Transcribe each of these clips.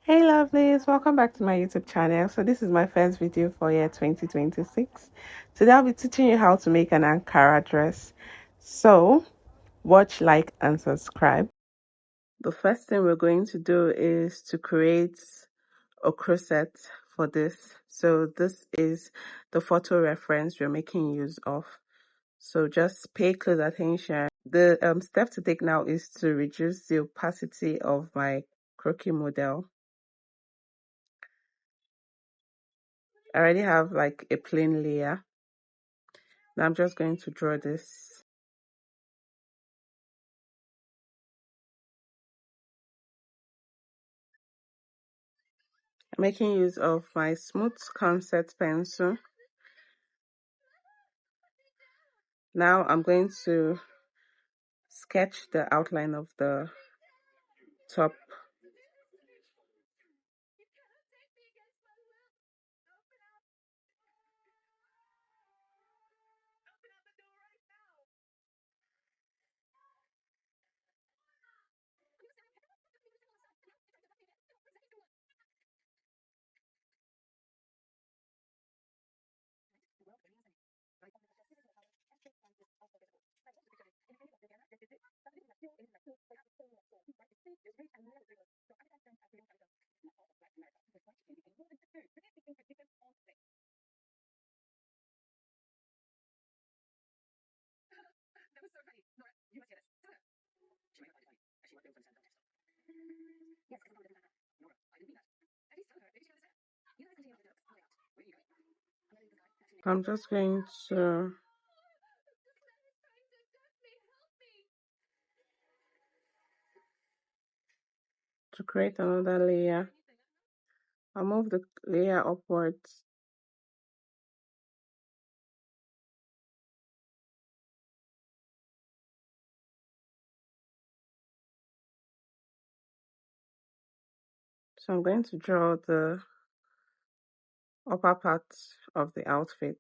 Hey lovelies, welcome back to my YouTube channel. So this is my first video for year 2026. Today I'll be teaching you how to make an Ankara dress. So watch, like and subscribe. The first thing we're going to do is to create a corset for this. So this is the photo reference we're making use of. So just pay close attention. The step to take now is to reduce the opacity of my croquis model. I already have like a plain layer. Now I'm just going to draw this. I'm making use of my smooth concept pencil. Now I'm going to sketch the outline of the top. I'm just going to create another layer. I'll move the layer upwards. So I'm going to draw the upper part of the outfit.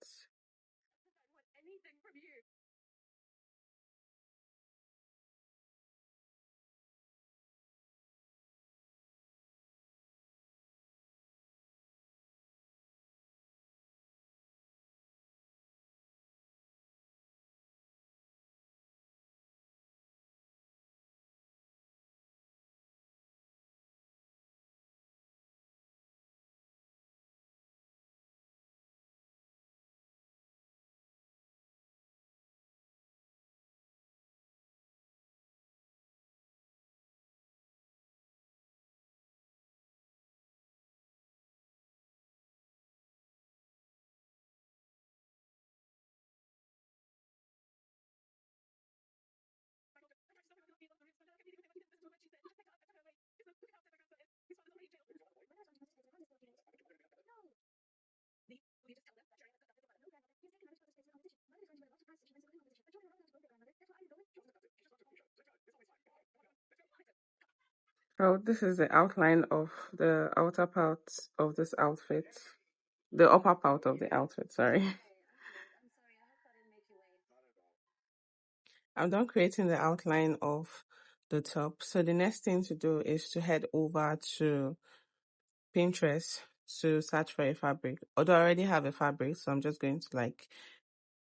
So this is the outline of the outer part of this outfit. The upper part of the outfit, sorry. I'm done creating the outline of the top. So the next thing to do is to head over to Pinterest to search for a fabric. Although I already have a fabric, so I'm just going to like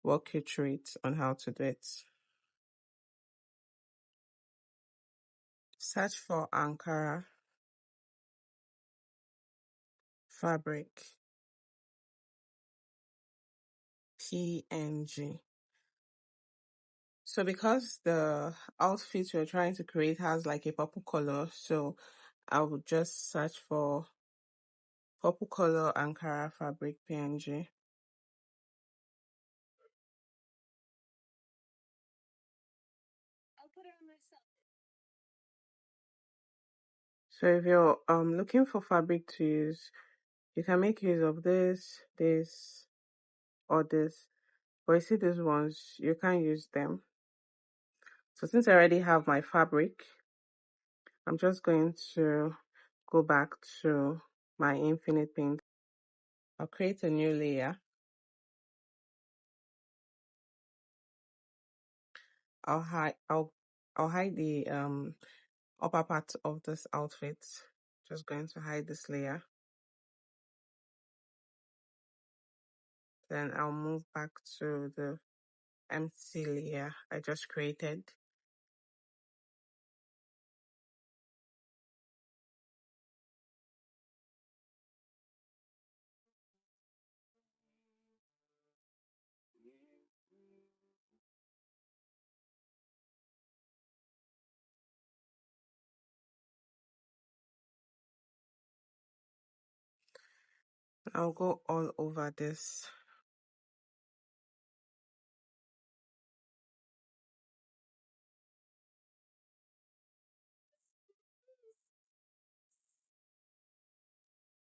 walk you through it on how to do it. Search for Ankara fabric PNG. So because the outfit we're trying to create has like a purple color, so I would just search for purple color Ankara fabric PNG. So if you're looking for fabric to use, you can make use of this, or this. But you see these ones, you can't use them. So since I already have my fabric, I'm just going to go back to my infinite paint. I'll create a new layer. I'll hide the upper part of this outfit Just going to hide this layer. Then I'll move back to the empty layer I just created. I'll go all over this.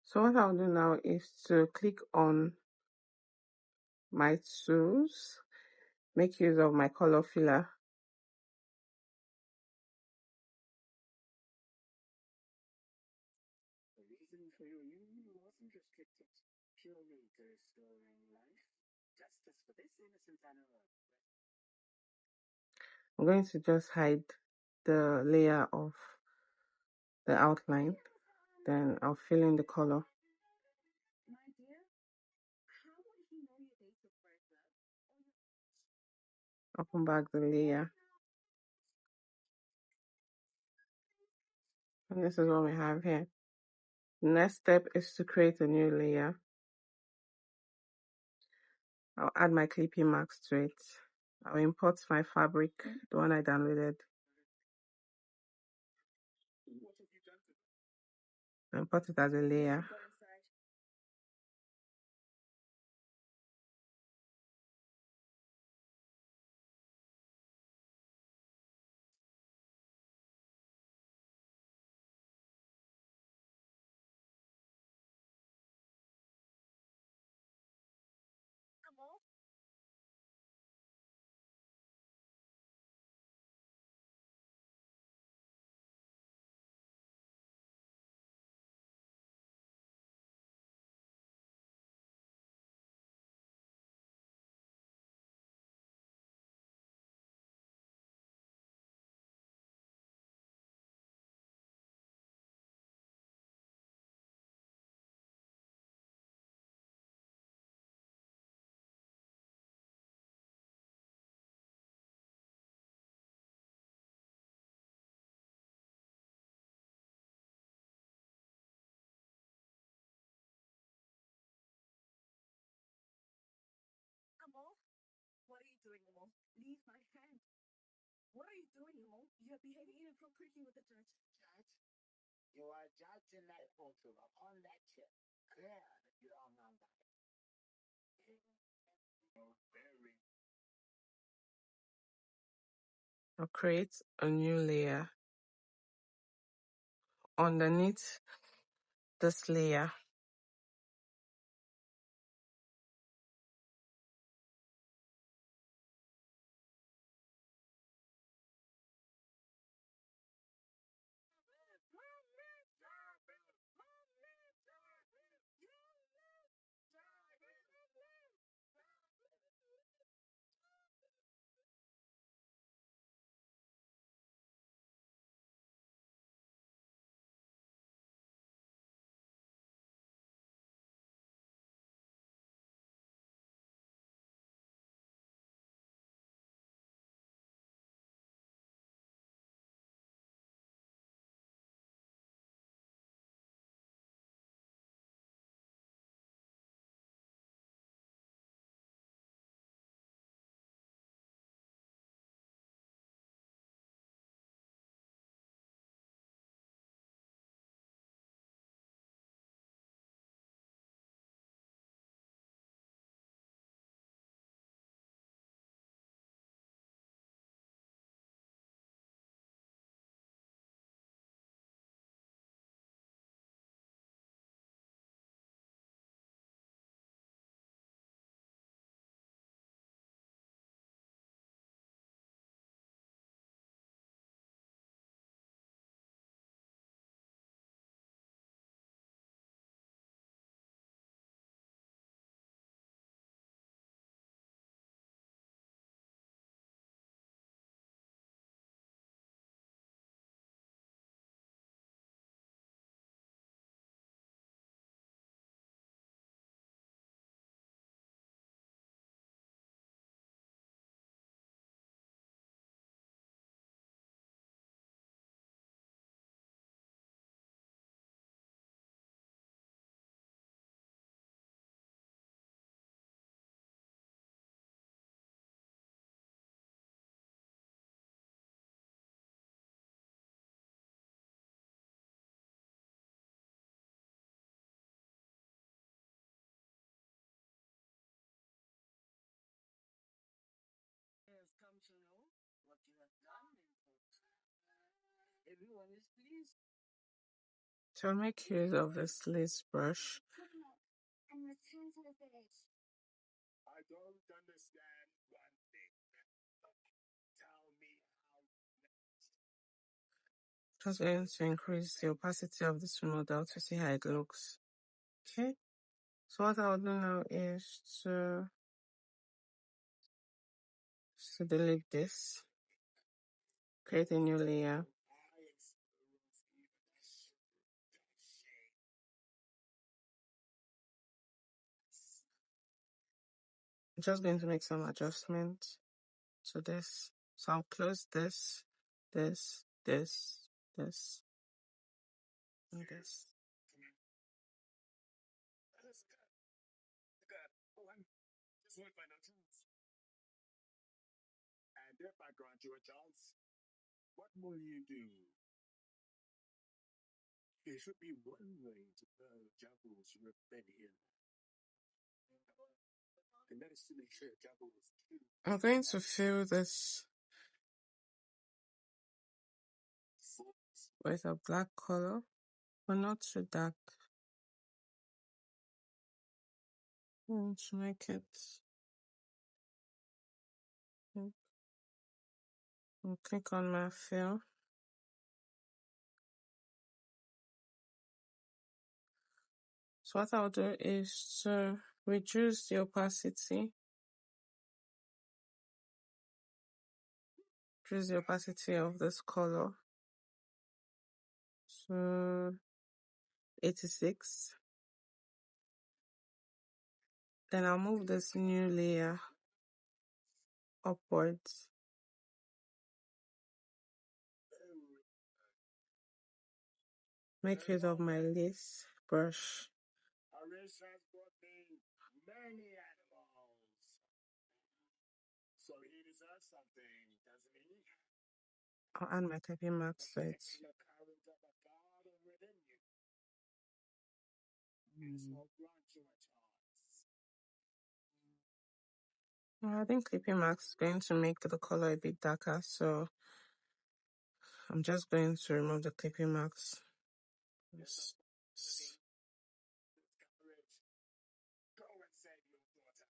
So what I'll do now is to click on my tools, make use of my color filler. The reason for your union wasn't restricted purely to restoring life. Justice for this innocent animal. I'm going to just hide the layer of the outline. Then I'll fill in the color. My dear, how would he know your date of birth, love? Open back the layer. And this is what we have here. The next step is to create a new layer. I'll add my clipping marks to it. I'll import my fabric, the one I downloaded. What have you done to them? Import it as a layer. Come on. Amo, what are you doing, Amo? Leave my hand. What are you doing, Amo? You're behaving inappropriately with the judge. Judge? You are judging that photo upon that chip. Clear that you are not that. I'll create a new layer underneath this layer. Everyone is pleased. So I'll make use of this lace brush. And return to the village. I don't understand one thing. Tell me how. Just going to increase the opacity of this model to see how it looks. Okay. So what I'll do now is to delete this, create a new layer. I'm just going to make some adjustments to this. So I'll close this, this, this, this, and this. Just wait by no chance. And if I grant you a chance, what will you do? You should be wondering to the Jackals rebellion. And that is to make sure Jackals kill. I'm going to fill this with a black color, but not too dark. To make it. I'll click on my fill. So what I'll do is to reduce the opacity. Reduce the opacity of this color. So 86. Then I'll move this new layer upwards. Make use of my lace brush. A race has brought me many animals. So he deserves something, doesn't he? I'll add my clipping marks to it. The current of a god within you. So grant you a chance. I think clipping marks is going to make the color a bit darker, so I'm just going to remove the clipping marks. Yes. Go and save your daughter.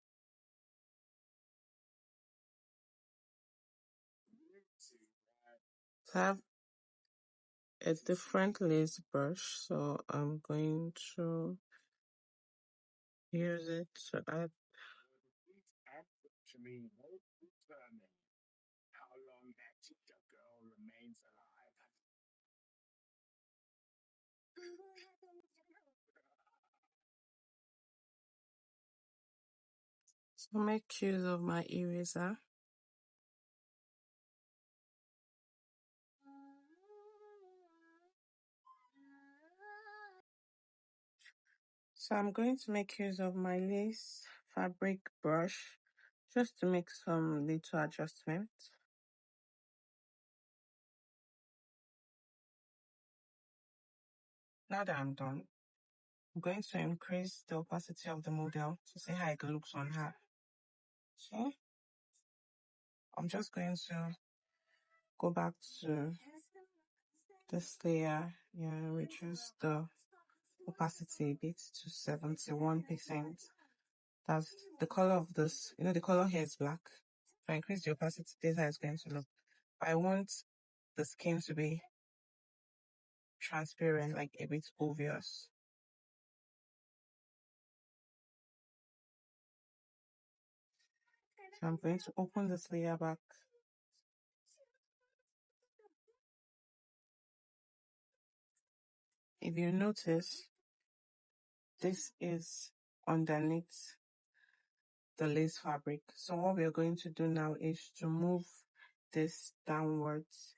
So I have a different lace brush, so I'm going to use it to add. Actually, will determine how long that ginger girl remains alive. So make use of my eraser. So I'm going to make use of my lace fabric brush just to make some little adjustments. Now that I'm done, I'm going to increase the opacity of the model to see how it looks on her. So I'm just going to go back to this layer, reduce the opacity a bit to 71%. That's the color of this, the color here is black. If I increase the opacity, this is how it's going to look. I want the skin to be transparent, like a bit obvious. So I'm going to open this layer back. If you notice, this is underneath the lace fabric. So what we are going to do now is to move this downwards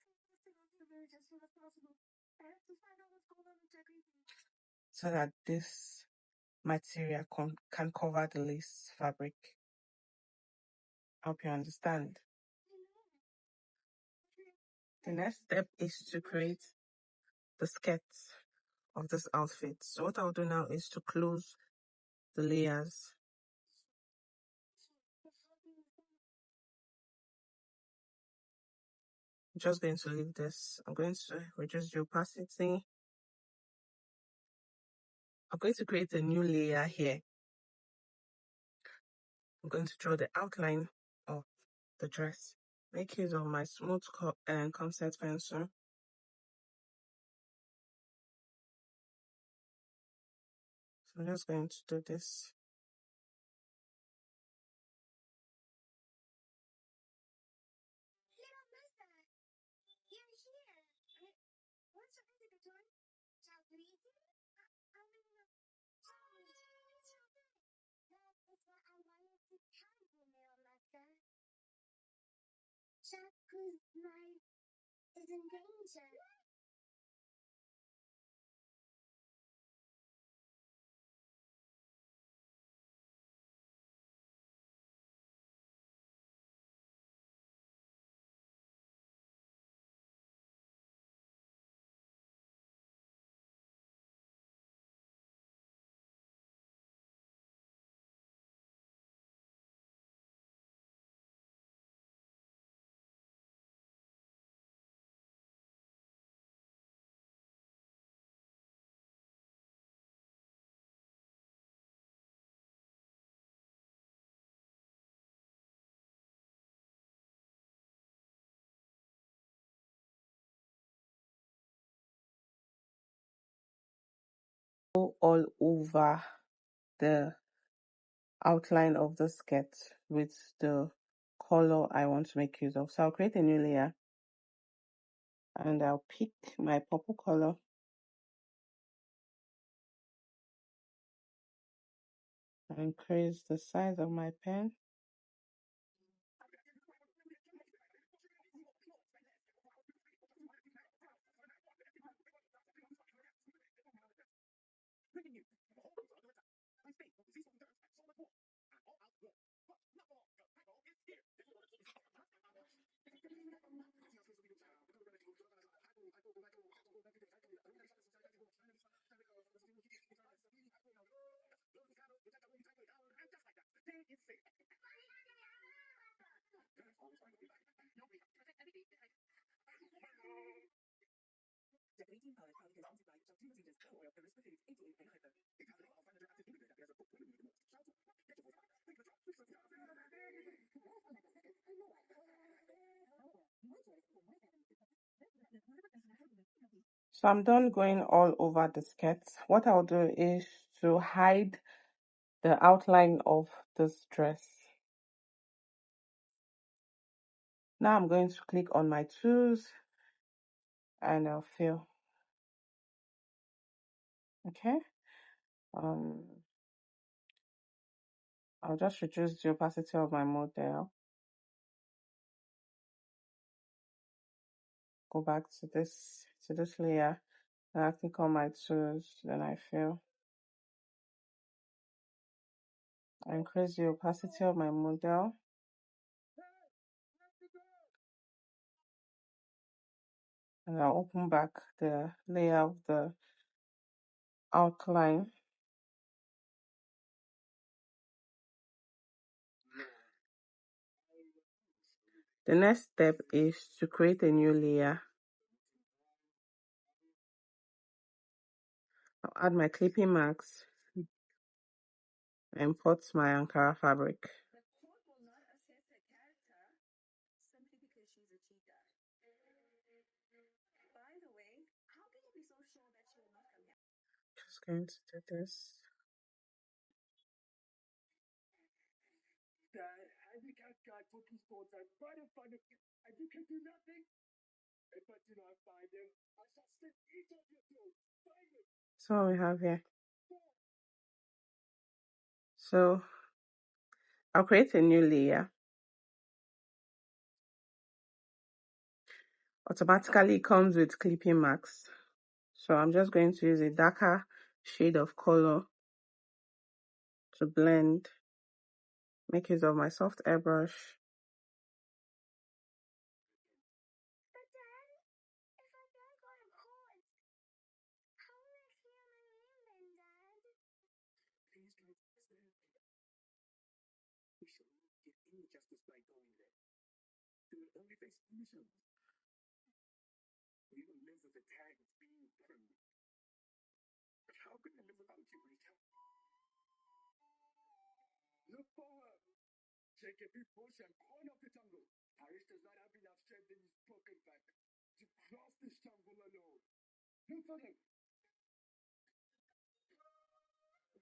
so that this material can cover the lace fabric. I hope you understand. The next step is to create the skirt of this outfit. So what I'll do now is to close the layers. I'm just going to leave this. I'm going to reduce the opacity. I'm going to create a new layer here. I'm going to draw the outline of the dress. Make use of my smooth and concept pencil. So I'm just going to do this. Jack, whose life is in danger. Go all over the outline of the skirt with the color I want to make use of. So I'll create a new layer and I'll pick my purple color and increase the size of my pen. So I'm done going all over the skirt. What I'll do is to hide the outline of this dress. Now I'm going to click on my tools and I'll fill. Okay. I'll just reduce the opacity of my model. Go back to this layer and I click on my tools, then I fill. I increase the opacity of my model. And I'll open back the layer of the outline. The next step is to create a new layer. I'll add my clipping marks and import my Ankara fabric. Just going to do this. Handicapped guy took his thoughts right in front of you, and you can do nothing. If I do not find him, I shall slit each of you through. Find him. So what we have here. So I'll create a new layer. Automatically it comes with clipping marks. So I'm just going to use a darker shade of color to blend. Make use of my soft airbrush. But Dad, if I don't go to court, how will I clear my name then, Dad? Please don't say it. We shall not get any justice by going there. They will only face punishment. because of the tags being printed. But how can I live without you, Rita? Look for her. Check every bush and corner of the jungle. Harish does not have enough strength in his broken back to cross this jungle alone. Look for him.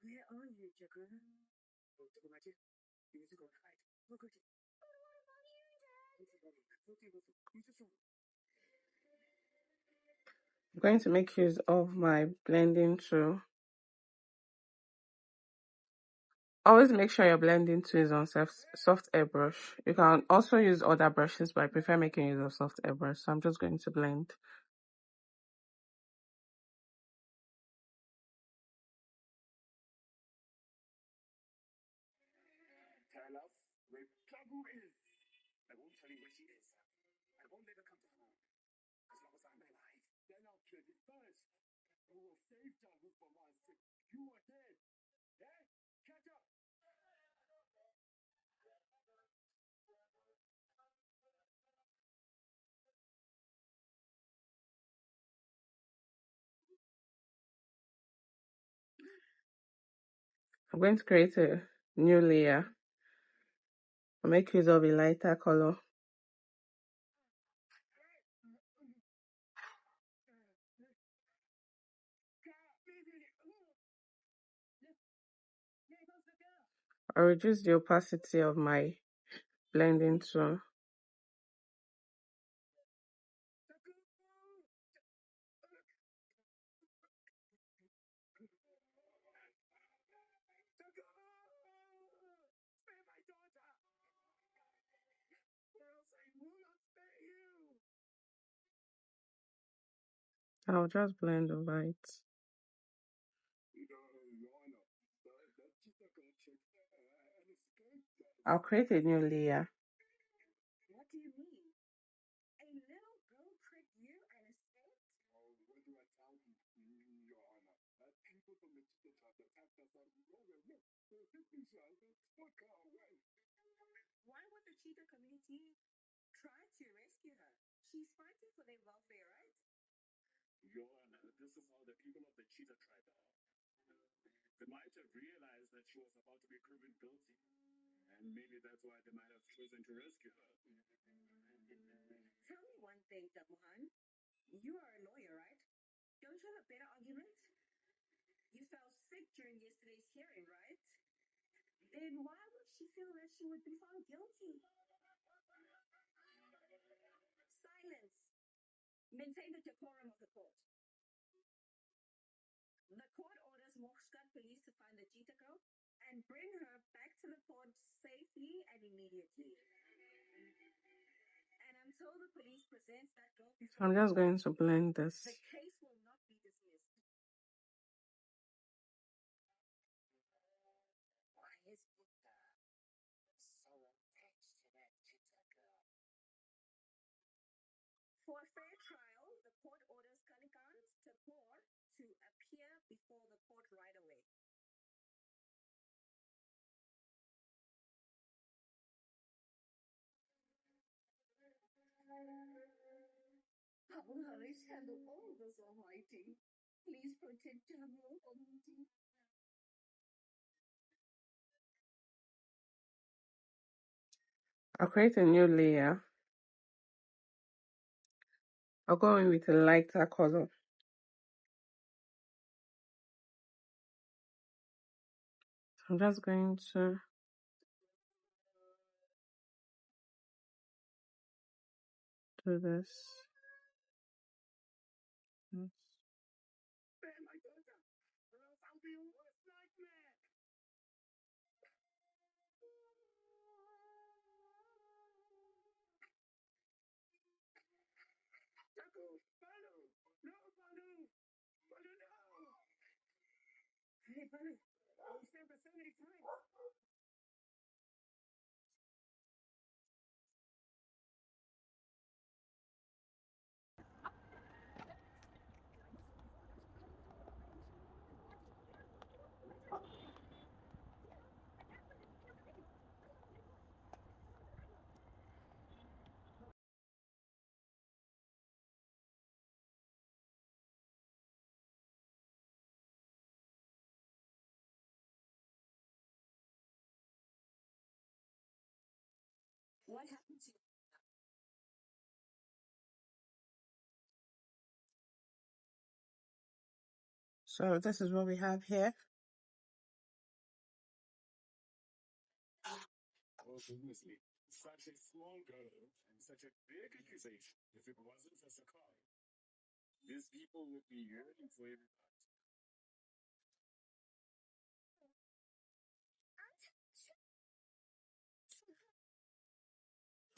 Where are you, Jagger? Oh, to go magic. You need to go and hide. Look at it. But what about you, Dad? You just I'm going to make use of my blending tool. Always make sure your blending tool is on soft airbrush. You can also use other brushes, but I prefer making use of soft airbrush. So I'm just going to blend. tell us where Kabu is. I won't tell you where she is. I won't let her come to harm. As long as I'm alive. Then I'll kill you first. Who will save Jabu from us if you are dead? Eh? Catch up! I'm going to create a new layer. I'll make use of a lighter color. I'll reduce the opacity of my blending tool. Spare my daughter! Or else I will not spare you! I'll just blend over it. I'll create a new layer. What do you mean? A little girl tricked you and escaped? Oh, what do I tell you, Your Honor? That people from the Cheetah tribe attacked us out of nowhere. Look, they're hitting each other. Took her away. Why would the cheetah community try to rescue her? She's fighting for their welfare, right? Your Honor, this is how the people of the cheetah tribe are. They might have realized that she was about to be proven guilty. And maybe that's why they might have chosen to rescue her. Tell me one thing, Damuhan. You are a lawyer, right? Don't you have a better argument? You fell sick during yesterday's hearing, right? Then why would she feel that she would be found guilty? Silence. Maintain the decorum of the court. The court orders Mokskat police to find the cheetah girl and bring her back to the court safely and immediately. And until the police presents that girl before I'm just going to blend this. the case will not be dismissed. Why is Buddha so attached to that cheetah girl? For a fair trial, the court orders Kanikant Tapor to appear before the court right away. How will Harish handle all this, Almighty? Please protect Jammu, Almighty. I'll create a new layer. I'll go in with a lighter color. I'm just going to do this. Yes. Spare my daughter, or else I'll be your worst nightmare. Taku, Balu! No, Balu! Balu, no! Hey, Balu, we stand for so many times. What happened to So this is what we have here. Obviously, such a small girl and such a big accusation. If it wasn't for Sakai, these people would be yearning for him.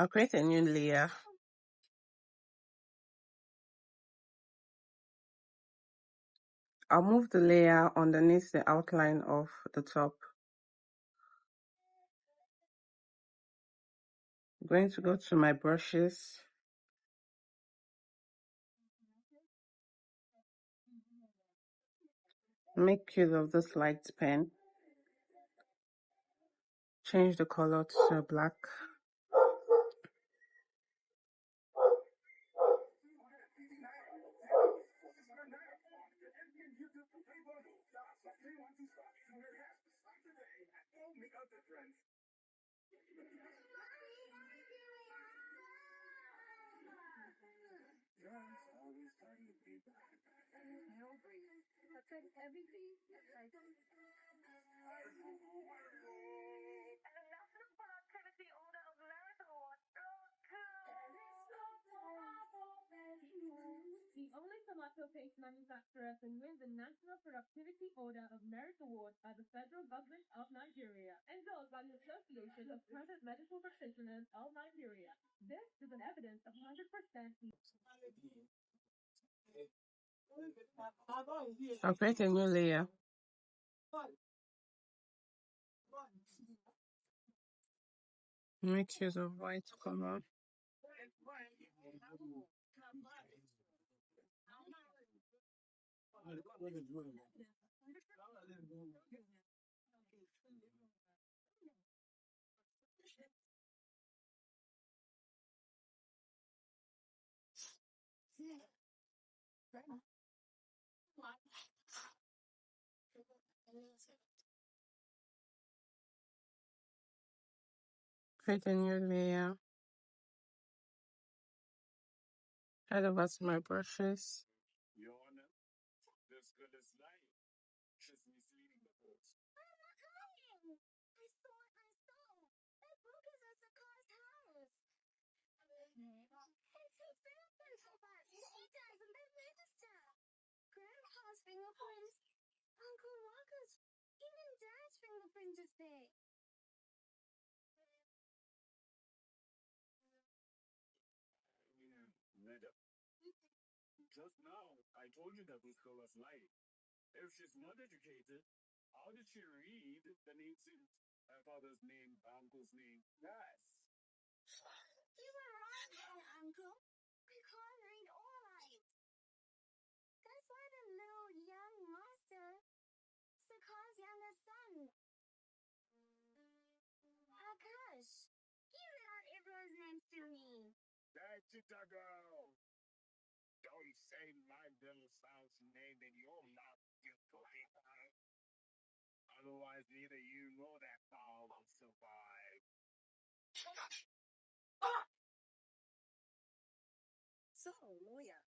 I'll create a new layer. I'll move the layer underneath the outline of the top. I'm going to go to my brushes. Make use of this light pen. Change the color to black. The only tomato paste manufacturer to win the National Productivity Order of Merit Award by the federal government of Nigeria, endorsed by the Association of Private Medical Practitioners of Nigeria. This is an evidence of 100%. I'll create a new layer. Make use of white color. Create a new layer. Head over to my brushes. Your Honor, this girl is lying. She's misleading the court. I'm not lying. I saw. That book is at the car's house. It's his fingerprints of us. He doesn't register. Grandpa's fingerprints. Uncle Walker's. Even Dad's fingerprints is there. Madam, just now I told you that this girl was lying. If she's not educated, how did she read the names in her father's name, her uncle's name? Yes. You were wrong there, Uncle. I can't read or write. That's why the little young master, Sakar's younger son, Akash, he read out everyone's names to me. That's it, girl. Don't say my little son's name in your mouth, you bloody bug. Otherwise, neither you nor that ball will survive. So, lawyer,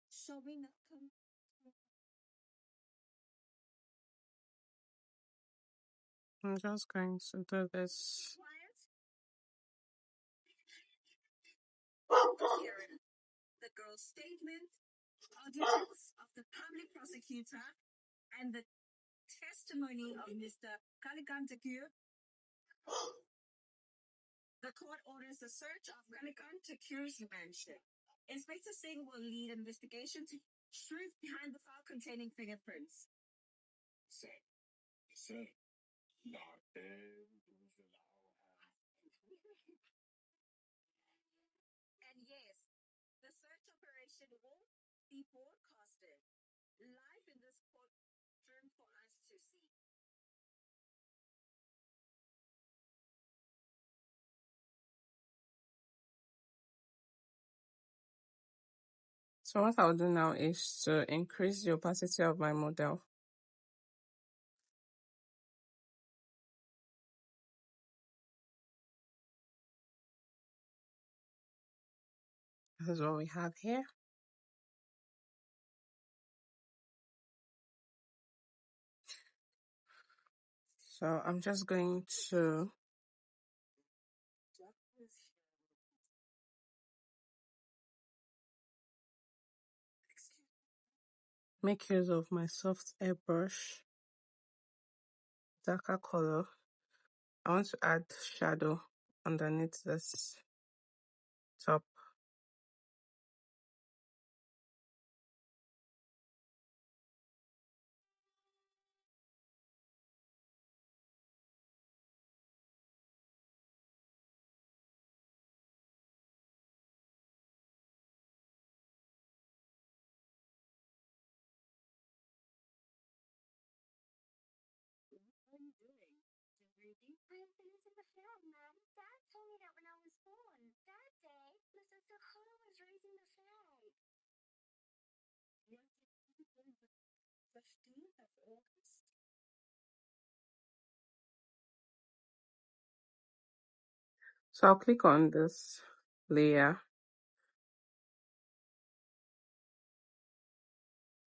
shall we not come? I'm just going to do this. Hearing the girl's statement, audience of the public prosecutor, and the testimony of Mr. Kalikantakir. The court orders the search of Kalikantakir's mansion. Inspector Singh will lead investigation to truth behind the file containing fingerprints. Say, not And yes, the search operation will be broadcasted live in this courtroom for us to see. So what I'll do now is to increase the opacity of my model. This is what we have here. So I'm just going to make use of my soft airbrush, darker color. I want to add shadow underneath this top. What are you doing? Reading? I'm finishing the film, Mom. Dad told me that when I was born. That day, Mr. Sakura was raising the flag. Yes, it's the 15th of August. So I'll click on this layer,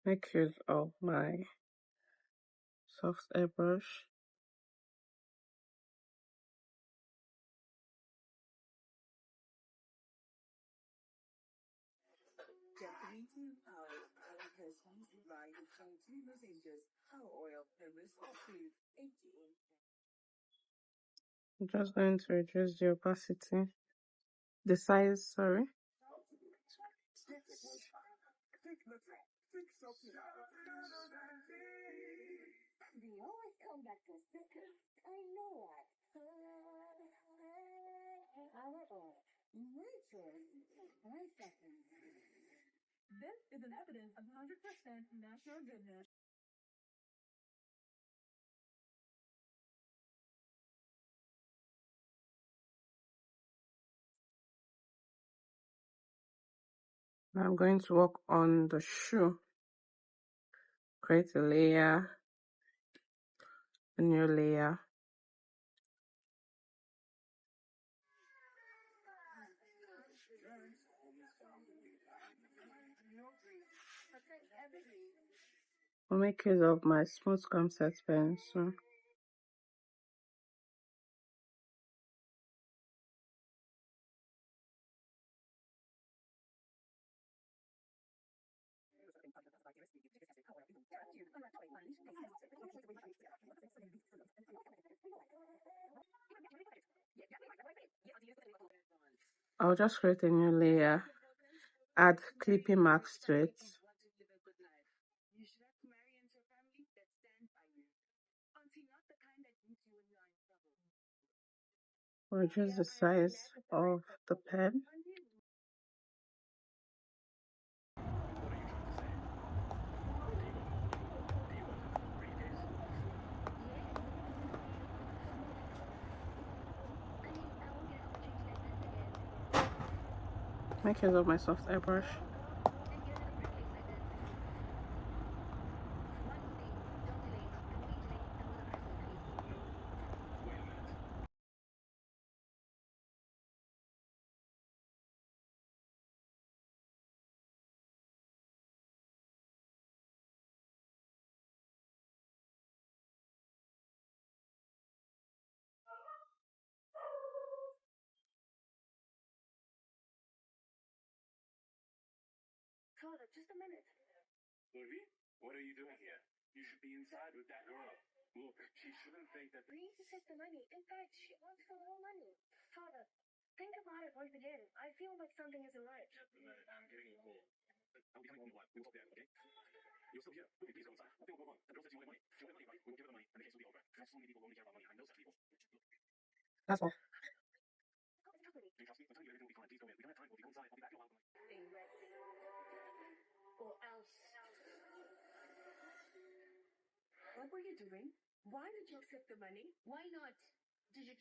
make use of my soft airbrush. Definitive power allocations by the consumers in just power oil and resources 18. I'm just going to reduce the opacity, the size, sorry. They always come back to stickers. I know that. Power oil. My choice. 5 seconds. This is an evidence of 100% natural goodness. Now I'm going to work on the shoe. Create a layer, a new layer. I'll make use of my smooth concept pencil. I'll just create a new layer, add clipping marks to it. You should have to marry into a family that stands by you. Auntie, not the kind that leaves you when you're in trouble. Reduce the size of the pen. Make use of my soft airbrush. Carla, just a minute. Livy, what are you doing here? You should be inside with that girl. Look, she shouldn't think that. We need to take the money. In fact, she wants for the whole money. Father, think about it once again. I feel like something isn't right. I'm getting a call. I'll be coming home in a while. We will talk there, okay? You're still here. Please go inside. Nothing will go wrong. The girl says you want money. She want money, right? We will give her the money, and the case will be over. Because so many people only care about money. I know such people. That's all. Do you trust me? I'm telling you everything will be fine. Please go in. We don't have time. We'll be inside. I'll be back in a while. Or else. What were you doing? Why did you accept the money? Why not? Did you